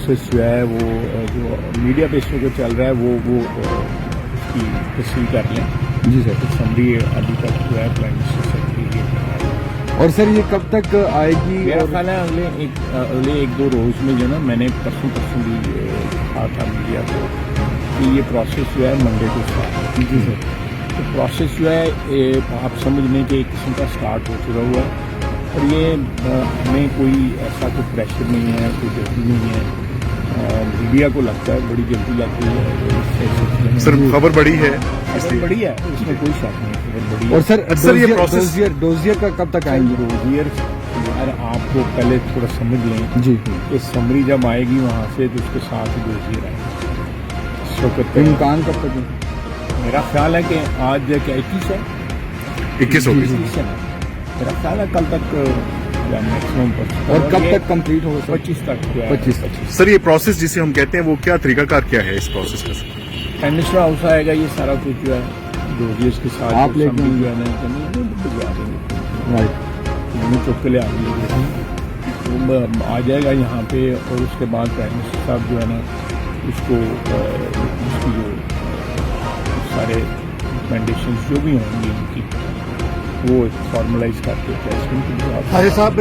Process जो है वो जो मीडिया पे इस वक्त चल रहा है वो उसकी तस्वीर कर लें जी सर। तो समरी अभी तक जो है प्राइम मिनिस्टर सेक्रेटरी और सर ये कब तक आएगी? मेरा और ख्याल है अगले एक दो रोज में जो ना मैंने परसों भी कहा था मीडिया को कि ये प्रोसेस जो है मंडे को स्टार्ट। जी सर। तो प्रोसेस जो है आप समझ लें कि एक किस्म का स्टार्ट हो चुका हुआ है और ये हमें कोई ऐसा कोई प्रेशर नहीं है, कोई जल्दी नहीं है। मीडिया को लगता है बड़ी जल्दी लग रही है सर खबर बड़ी है खबर बड़ी है, इसमें कोई शक नहीं, खबर बड़ी है। और सर ये प्रोसेस डोजियर का कब तक आएंगे? रोजियर यार आपको पहले थोड़ा समझ लें जी। कि समरी जब आएगी वहाँ से तो उसके साथ ही डोजियर आएगी। इस वक्त इम्कान कब तक है? मेरा ख्याल है कि आज क्या 21 है, 21 होगी। 21 है। मेरा ख्याल है कल तक मैक्सिमम। और कब तक कंप्लीट होगा सर? 25 तक। 25 सर ये प्रोसेस जिसे हम कहते हैं वो क्या तरीकाकार क्या है इस प्रोसेस का? प्राइम मिनिस्टर हाउस आएगा, ये सारा कुछ जो है डोजियर्स के साथ आप लेके समरी जो है ना भिजवा देंगे, राइट। चुप के ले आ जाएंगे, वो आ जाएगा यहाँ पे और उसके बाद प्राइम मिनिस्टर साहब जो है ना उसको उसकी जो सारे रिकमेंडेशन जो भी होंगी उनकी वो फॉर्मलाइज करके प्रेसिडेंट को साहब